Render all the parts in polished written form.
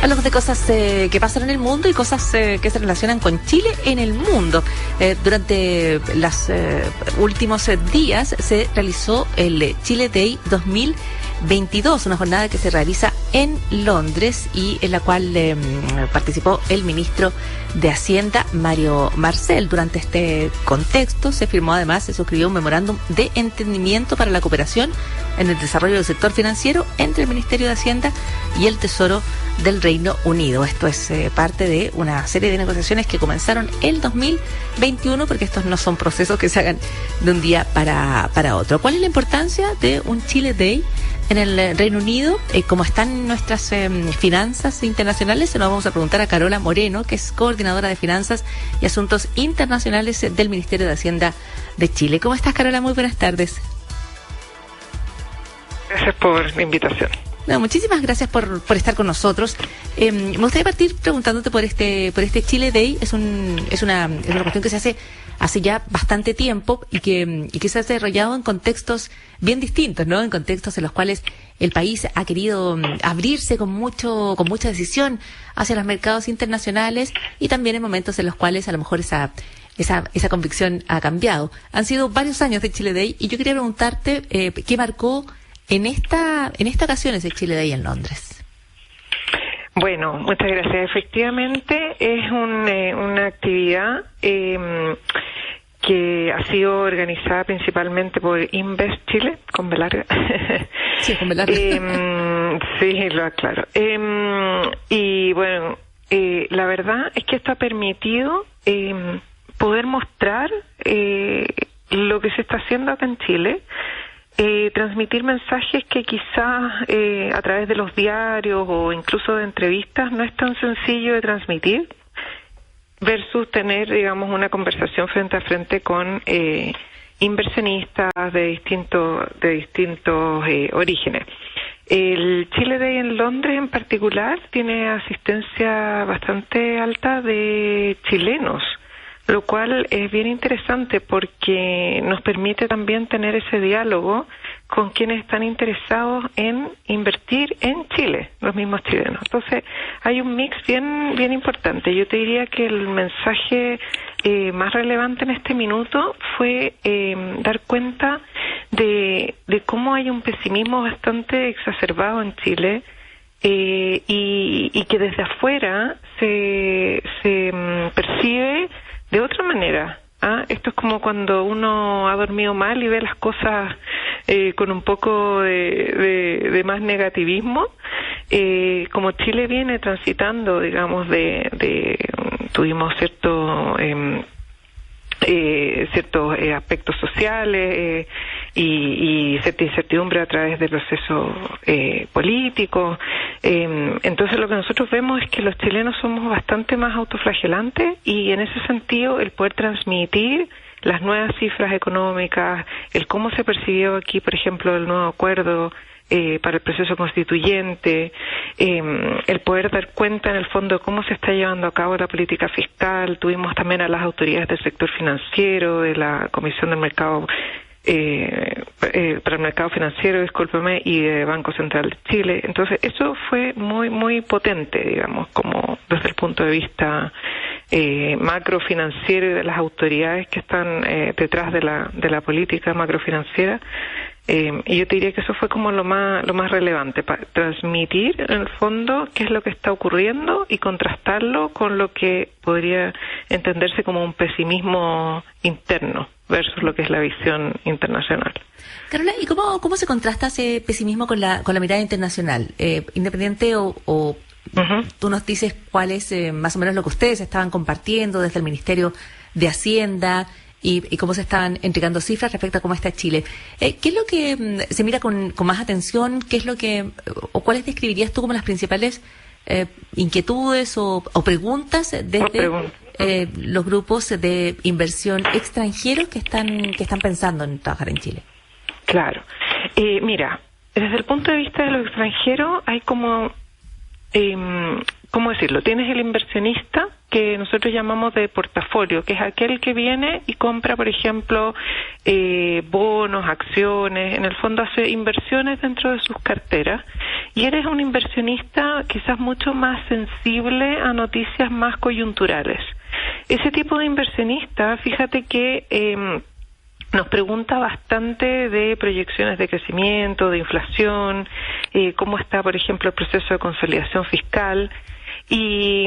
Hablamos de cosas que pasan en el mundo y cosas que se relacionan con Chile en el mundo. Durante los últimos días se realizó el Chile Day 2022, una jornada que se realiza en Londres y en la cual participó el ministro de Hacienda, Mario Marcel. Durante este contexto se firmó, además, se suscribió un memorándum de entendimiento para la cooperación en el desarrollo del sector financiero entre el Ministerio de Hacienda y el Tesoro del Reino Unido. Esto es parte de una serie de negociaciones que comenzaron el 2021, porque estos no son procesos que se hagan de un día para otro. ¿Cuál es la importancia de un Chile Day en el Reino Unido? ¿Cómo están nuestras finanzas internacionales? Se lo vamos a preguntar a Carola Moreno, que es coordinadora de Finanzas y Asuntos Internacionales del Ministerio de Hacienda de Chile. ¿Cómo estás, Carola? Muy buenas tardes. Gracias por la invitación. No, muchísimas gracias por estar con nosotros. Me gustaría partir preguntándote por este Chile Day. Es una cuestión que se hace ya bastante tiempo y que se ha desarrollado en contextos bien distintos, ¿no? En contextos en los cuales el país ha querido abrirse con mucha decisión hacia los mercados internacionales y también en momentos en los cuales a lo mejor esa convicción ha cambiado. Han sido varios años de Chile Day y yo quería preguntarte qué marcó en esta ocasión ese Chile Day en Londres. Bueno, muchas gracias. Efectivamente es una actividad que ha sido organizada principalmente por Invest Chile, con B larga. Sí, con B larga. Sí, lo aclaro. Y bueno, la verdad es que esto ha permitido poder mostrar lo que se está haciendo acá en Chile, transmitir mensajes que quizás a través de los diarios o incluso de entrevistas no es tan sencillo de transmitir, versus tener, digamos, una conversación frente a frente con inversionistas de distintos orígenes. El Chile Day en Londres en particular tiene asistencia bastante alta de chilenos, lo cual es bien interesante porque nos permite también tener ese diálogo con quienes están interesados en invertir en Chile, los mismos chilenos. Entonces, hay un mix bien importante. Yo te diría que el mensaje más relevante en este minuto fue dar cuenta de cómo hay un pesimismo bastante exacerbado en Chile, y que desde afuera se percibe de otra manera. Esto es como cuando uno ha dormido mal y ve las cosas con un poco de más negativismo. Como Chile viene transitando, digamos, tuvimos ciertos aspectos sociales y cierta incertidumbre a través del proceso político. Entonces lo que nosotros vemos es que los chilenos somos bastante más autoflagelantes y en ese sentido el poder transmitir las nuevas cifras económicas, el cómo se percibió aquí, por ejemplo, el nuevo acuerdo para el proceso constituyente, el poder dar cuenta en el fondo de cómo se está llevando a cabo la política fiscal. Tuvimos también a las autoridades del sector financiero, de la Comisión del Mercado para el Mercado Financiero, discúlpeme, y de Banco Central de Chile. Entonces eso fue muy potente, digamos, como desde el punto de vista macrofinanciero y de las autoridades que están detrás de la política macrofinanciera. Y yo te diría que eso fue como lo más relevante, para transmitir en el fondo qué es lo que está ocurriendo y contrastarlo con lo que podría entenderse como un pesimismo interno versus lo que es la visión internacional. Carola, ¿y cómo se contrasta ese pesimismo con la mirada internacional? Independiente o tú nos dices cuál es más o menos lo que ustedes estaban compartiendo desde el Ministerio de Hacienda y cómo se estaban entregando cifras respecto a cómo está Chile. ¿Qué es lo que se mira con más atención? ¿Qué es lo que, o cuáles describirías tú como las principales inquietudes o preguntas desde los grupos de inversión extranjeros que están pensando en trabajar en Chile? Claro. Mira, desde el punto de vista de los extranjeros hay como, ¿cómo decirlo? Tienes el inversionista que nosotros llamamos de portafolio, que es aquel que viene y compra, por ejemplo, bonos, acciones, en el fondo hace inversiones dentro de sus carteras, y eres un inversionista quizás mucho más sensible a noticias más coyunturales. Ese tipo de inversionista, fíjate que nos pregunta bastante de proyecciones de crecimiento, de inflación, cómo está, por ejemplo, el proceso de consolidación fiscal, y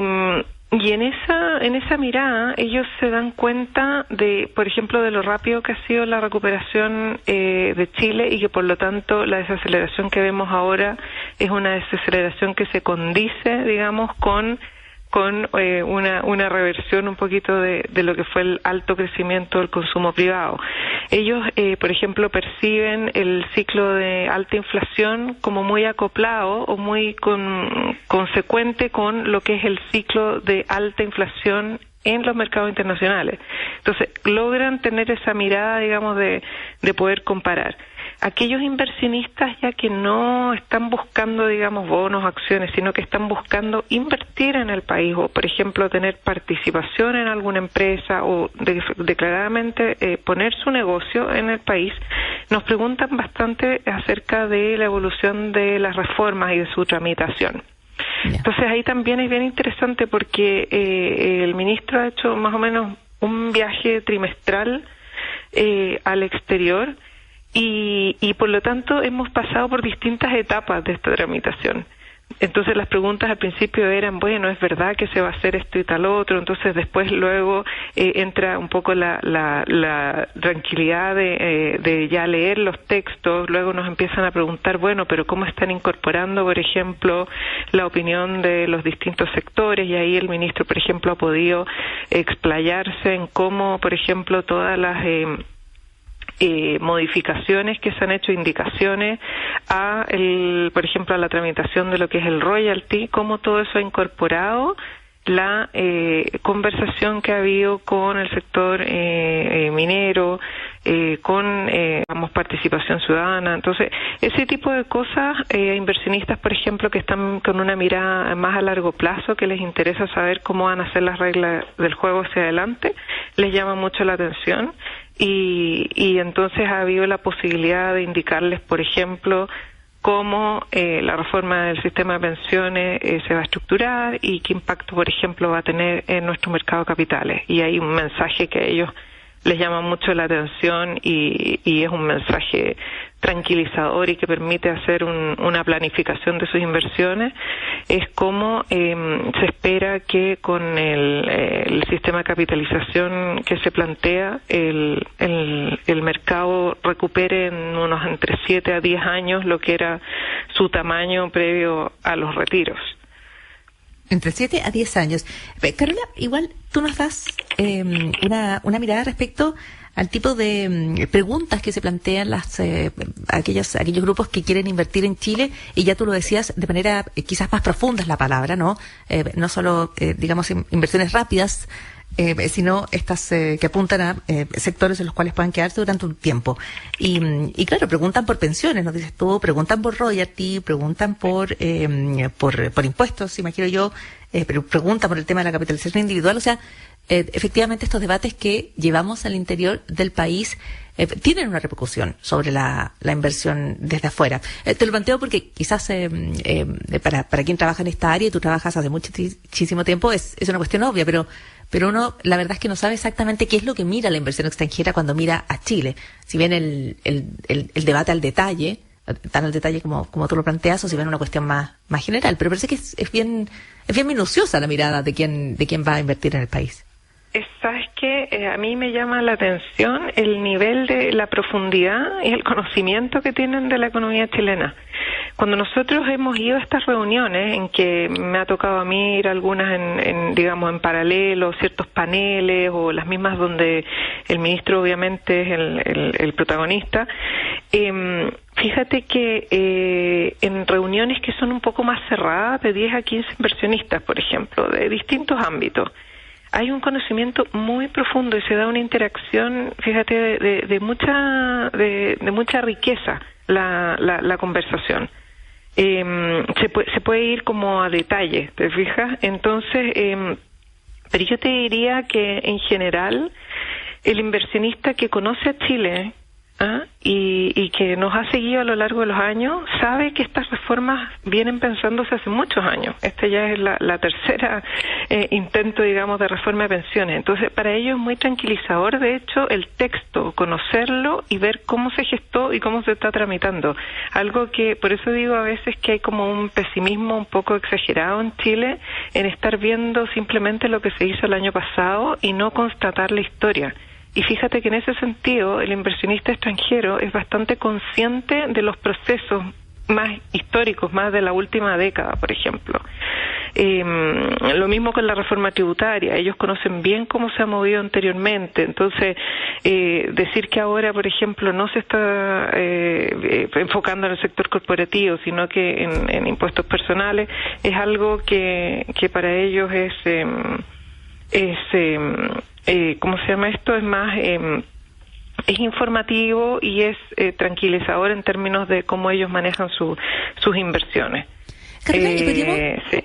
en esa mirada ellos se dan cuenta de, por ejemplo, de lo rápido que ha sido la recuperación de Chile, y que por lo tanto la desaceleración que vemos ahora es una desaceleración que se condice, digamos, con una reversión un poquito de lo que fue el alto crecimiento del consumo privado. Ellos, por ejemplo, perciben el ciclo de alta inflación como muy acoplado o muy consecuente con lo que es el ciclo de alta inflación en los mercados internacionales. Entonces, logran tener esa mirada, digamos, de poder comparar. Aquellos inversionistas ya que no están buscando, digamos, bonos, acciones, sino que están buscando invertir en el país, o, por ejemplo, tener participación en alguna empresa, o declaradamente poner su negocio en el país, nos preguntan bastante acerca de la evolución de las reformas y de su tramitación. Entonces ahí también es bien interesante porque el ministro ha hecho más o menos un viaje trimestral al exterior, y por lo tanto hemos pasado por distintas etapas de esta tramitación. Entonces las preguntas al principio eran, bueno, ¿es verdad que se va a hacer esto y tal otro? Entonces después luego entra un poco la tranquilidad de ya leer los textos. Luego nos empiezan a preguntar, bueno, pero ¿cómo están incorporando, por ejemplo, la opinión de los distintos sectores? Y ahí el ministro, por ejemplo, ha podido explayarse en cómo, por ejemplo, todas las modificaciones que se han hecho, indicaciones por ejemplo, a la tramitación de lo que es el royalty, cómo todo eso ha incorporado la conversación que ha habido con el sector minero, con participación ciudadana. Entonces, ese tipo de cosas, inversionistas, por ejemplo, que están con una mirada más a largo plazo, que les interesa saber cómo van a ser las reglas del juego hacia adelante, les llama mucho la atención. Y entonces ha habido la posibilidad de indicarles, por ejemplo, cómo la reforma del sistema de pensiones se va a estructurar y qué impacto, por ejemplo, va a tener en nuestro mercado de capitales. Y hay un mensaje que a ellos les llama mucho la atención, y es un mensaje tranquilizador y que permite hacer una planificación de sus inversiones. Es como se espera que con el sistema de capitalización que se plantea, el mercado recupere en unos entre 7 a 10 años lo que era su tamaño previo a los retiros. Entre 7 a 10 años. Carola, igual tú nos das una mirada respecto al tipo de preguntas que se plantean aquellos grupos que quieren invertir en Chile, y ya tú lo decías de manera quizás más profunda es la palabra, ¿no? No solo, digamos, inversiones rápidas, sino estas que apuntan a sectores en los cuales puedan quedarse durante un tiempo. Y claro, preguntan por pensiones, nos dices tú, preguntan por royalty, preguntan por impuestos, imagino yo, preguntan por el tema de la capitalización individual. O sea, efectivamente estos debates que llevamos al interior del país tienen una repercusión sobre la inversión desde afuera. Te lo planteo porque quizás para quien trabaja en esta área, y tú trabajas hace muchísimo tiempo, es una cuestión obvia, pero uno, la verdad es que no sabe exactamente qué es lo que mira la inversión extranjera cuando mira a Chile. Si bien el debate al detalle, tan al detalle como tú lo planteas, o si bien una cuestión más general, pero parece que es bien minuciosa la mirada de quién va a invertir en el país. ¿Sabes qué? A mí me llama la atención el nivel de la profundidad y el conocimiento que tienen de la economía chilena. Cuando nosotros hemos ido a estas reuniones, en que me ha tocado a mí ir a algunas digamos, en paralelo, ciertos paneles, o las mismas donde el ministro obviamente es el protagonista, fíjate que en reuniones que son un poco más cerradas, de 10 a 15 inversionistas, por ejemplo, de distintos ámbitos, hay un conocimiento muy profundo y se da una interacción, fíjate, de mucha riqueza la conversación. Se puede ir como a detalle, ¿te fijas? Entonces, Pero yo te diría que en general el inversionista que conoce a Chile y que nos ha seguido a lo largo de los años sabe que estas reformas vienen pensándose hace muchos años. Este ya es la tercera intento, digamos, de reforma de pensiones. Entonces, para ellos es muy tranquilizador, de hecho, el texto, conocerlo y ver cómo se gestó y cómo se está tramitando. Algo que, por eso digo a veces que hay como un pesimismo un poco exagerado en Chile en estar viendo simplemente lo que se hizo el año pasado y no constatar la historia. Y fíjate que en ese sentido el inversionista extranjero es bastante consciente de los procesos más históricos, más de la última década, por ejemplo. Lo mismo con la reforma tributaria, ellos conocen bien cómo se ha movido anteriormente, entonces decir que ahora, por ejemplo, no se está enfocando en el sector corporativo, sino que en impuestos personales, es algo que para ellos ¿cómo se llama esto? Es más, es informativo y es tranquilizador en términos de cómo ellos manejan sus inversiones. Carmen, sí.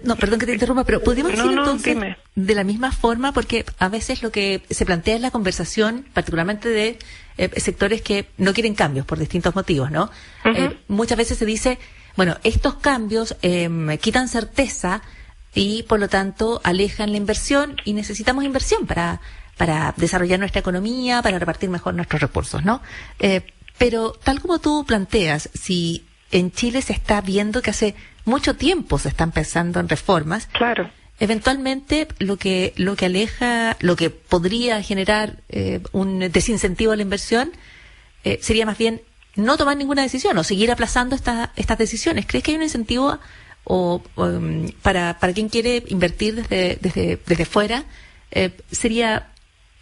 No, perdón que te interrumpa, pero podríamos decir entonces, dime. De la misma forma, porque a veces lo que se plantea en la conversación, particularmente de sectores que no quieren cambios por distintos motivos, ¿no? Uh-huh. Muchas veces se dice, bueno, estos cambios quitan certeza y por lo tanto alejan la inversión y necesitamos inversión para desarrollar nuestra economía, para repartir mejor nuestros recursos, ¿no? Pero tal como tú planteas, si en Chile se está viendo que hace mucho tiempo se están pensando en reformas, claro, eventualmente lo que aleja, lo que podría generar un desincentivo a la inversión sería más bien no tomar ninguna decisión o seguir aplazando estas decisiones. ¿Crees que hay un incentivo para quien quiere invertir desde fuera? Sería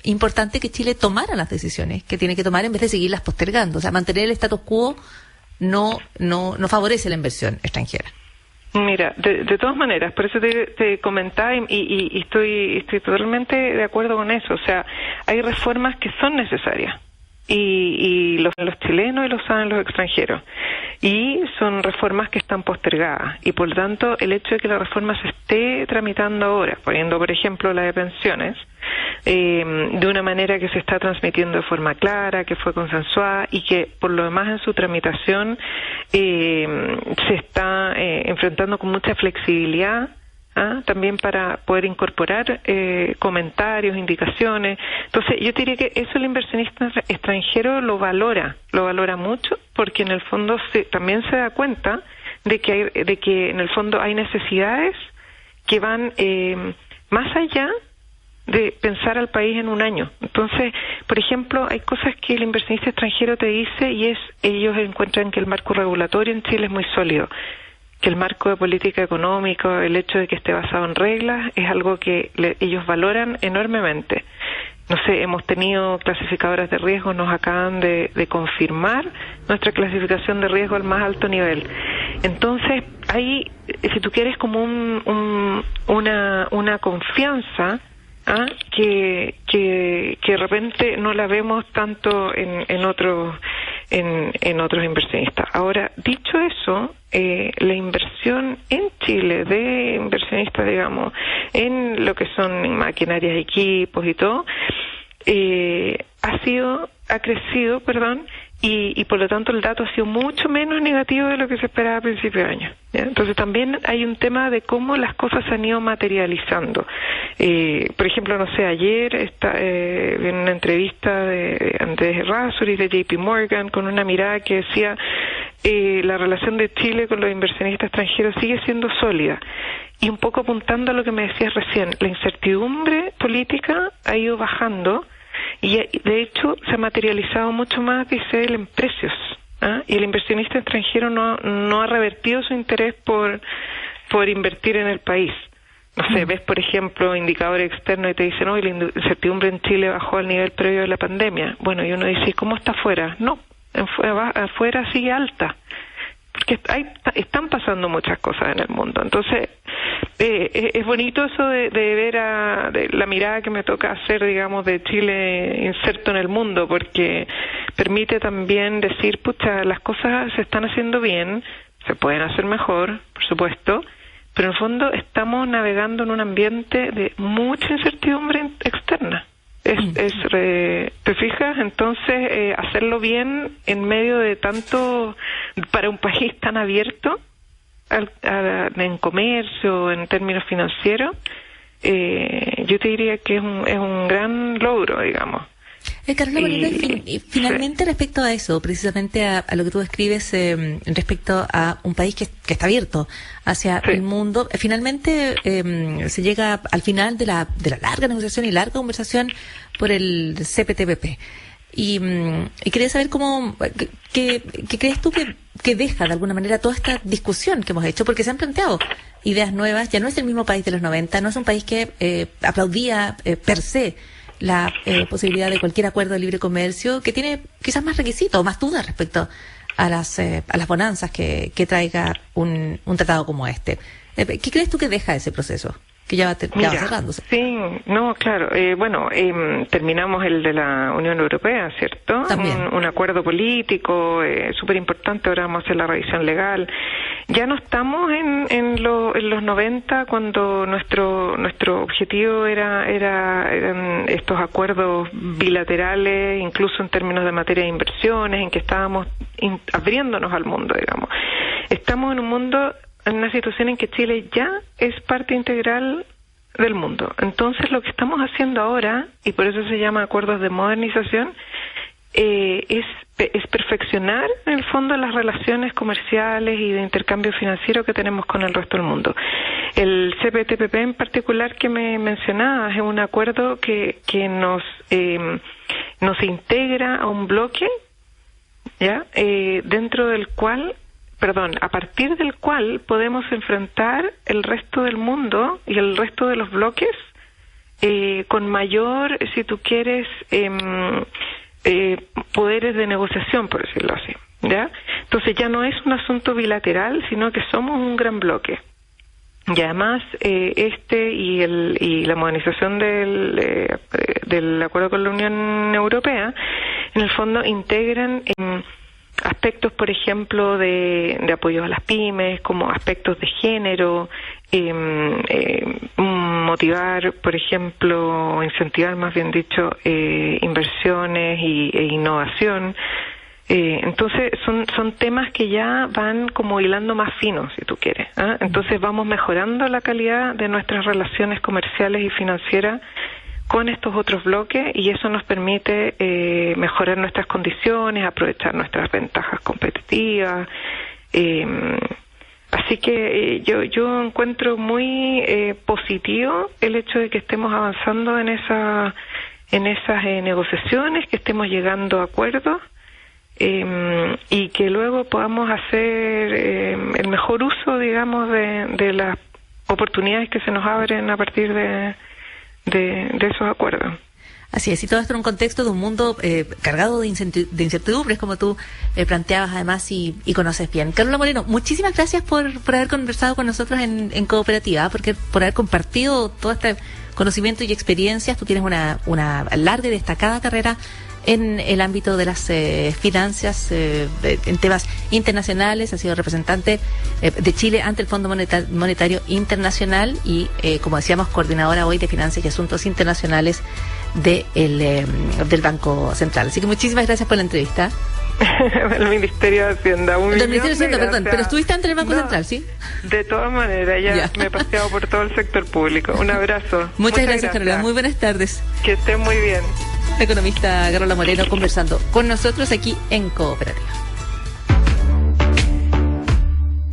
importante que Chile tomara las decisiones que tiene que tomar en vez de seguirlas postergando. O sea, mantener el status quo no favorece la inversión extranjera. Mira, de todas maneras, por eso te comentaba y estoy totalmente de acuerdo con eso. O sea, hay reformas que son necesarias y los chilenos y los saben los extranjeros. Y son reformas que están postergadas y por lo tanto el hecho de que la reforma se esté tramitando ahora, poniendo por ejemplo la de pensiones, de una manera que se está transmitiendo de forma clara, que fue consensuada y que por lo demás en su tramitación se está enfrentando con mucha flexibilidad, también para poder incorporar comentarios, indicaciones. Entonces yo diría que eso el inversionista extranjero lo valora mucho, porque en el fondo también se da cuenta de que en el fondo hay necesidades que van más allá de pensar al país en un año. Entonces, por ejemplo, hay cosas que el inversionista extranjero te dice y ellos encuentran que el marco regulatorio en Chile es muy sólido, que el marco de política económica, el hecho de que esté basado en reglas, es algo que ellos valoran enormemente. No sé, hemos tenido clasificadoras de riesgo, nos acaban de confirmar nuestra clasificación de riesgo al más alto nivel. Entonces, hay, si tú quieres, como una confianza que de repente no la vemos tanto en otros inversionistas. Ahora, dicho eso, la inversión en Chile de inversionistas, digamos, en lo que son maquinarias, equipos y todo, ha crecido, y por lo tanto el dato ha sido mucho menos negativo de lo que se esperaba a principio de año, ¿ya? Entonces también hay un tema de cómo las cosas se han ido materializando. Por ejemplo, no sé, ayer en una entrevista de Andrés Errázuriz de JP Morgan con una mirada que decía la relación de Chile con los inversionistas extranjeros sigue siendo sólida. Y un poco apuntando a lo que me decías recién, la incertidumbre política ha ido bajando y de hecho se ha materializado mucho más, dice él, en precios. Y el inversionista extranjero no ha revertido su interés por invertir en el país. No sé, ves por ejemplo indicadores externos y te dicen, la incertidumbre en Chile bajó al nivel previo de la pandemia. Bueno, y uno dice, ¿cómo está afuera? No, afuera sigue alta, porque están pasando muchas cosas en el mundo. Entonces es bonito eso de ver de la mirada que me toca hacer, digamos, de Chile inserto en el mundo, porque permite también decir, pucha, las cosas se están haciendo bien, se pueden hacer mejor, por supuesto, pero en el fondo estamos navegando en un ambiente de mucha incertidumbre externa. ¿Te fijas? Entonces, hacerlo bien en medio de tanto, para un país tan abierto en comercio, en términos financieros, yo te diría que es un gran logro, digamos. Carola Moreno, finalmente respecto a eso, precisamente a lo que tú describes respecto a un país que está abierto hacia el mundo, finalmente se llega al final de la larga negociación y larga conversación por el CPTPP. Y quería saber qué crees tú que deja de alguna manera toda esta discusión que hemos hecho, porque se han planteado ideas nuevas. Ya no es el mismo país de los 90, no es un país que aplaudía per se la posibilidad de cualquier acuerdo de libre comercio, que tiene quizás más requisitos o más dudas respecto a las bonanzas que traiga un tratado como este. ¿Qué crees tú que deja ese proceso? Que ya va cerrándose. Sí, no, claro. Terminamos el de la Unión Europea, ¿cierto? También. Un acuerdo político súper importante. Ahora vamos a hacer la revisión legal. Ya no estamos en los 90, cuando nuestro objetivo eran estos acuerdos bilaterales, incluso en términos de materia de inversiones, en que estábamos abriéndonos al mundo, digamos. Estamos en un mundo, en una situación en que Chile ya es parte integral del mundo. Entonces, lo que estamos haciendo ahora, y por eso se llama acuerdos de modernización, es perfeccionar, en el fondo, las relaciones comerciales y de intercambio financiero que tenemos con el resto del mundo. El CPTPP en particular que me mencionabas es un acuerdo que nos integra a un bloque, ¿ya? Dentro del cual, a partir del cual podemos enfrentar el resto del mundo y el resto de los bloques con mayor, si tú quieres, poderes de negociación, por decirlo así, ¿ya? Entonces ya no es un asunto bilateral, sino que somos un gran bloque. Y además y la modernización del acuerdo con la Unión Europea, en el fondo integran aspectos, por ejemplo, de apoyo a las pymes, como aspectos de género, motivar, por ejemplo, incentivar, más bien dicho, inversiones e innovación. Entonces son temas que ya van como hilando más finos, si tú quieres, ¿eh? Entonces vamos mejorando la calidad de nuestras relaciones comerciales y financieras con estos otros bloques, y eso nos permite mejorar nuestras condiciones, aprovechar nuestras ventajas competitivas. Así que yo encuentro muy positivo el hecho de que estemos avanzando en esas negociaciones, que estemos llegando a acuerdos, y que luego podamos hacer el mejor uso, digamos, de las oportunidades que se nos abren a partir de esos acuerdos. Así es, y todo esto en un contexto de un mundo cargado de incertidumbres, como tú planteabas además y conoces bien. Carola Moreno, muchísimas gracias por haber conversado con nosotros en Cooperativa, porque por haber compartido todo este conocimiento y experiencias. Tú tienes una larga y destacada carrera en el ámbito de las finanzas, en temas internacionales. Ha sido representante de Chile ante el Fondo Monetario Internacional y, como decíamos, coordinadora hoy de Finanzas y Asuntos Internacionales del Banco Central. Así que muchísimas gracias por la entrevista. El Ministerio de Hacienda. Del Ministerio de Hacienda, perdón. Pero estuviste ante el Banco Central, ¿sí? De todas maneras, ya me he paseado por todo el sector público. Un abrazo. Muchas gracias, Carola. Muy buenas tardes. Que estén muy bien. La economista Carola Moreno conversando con nosotros aquí en Cooperativa.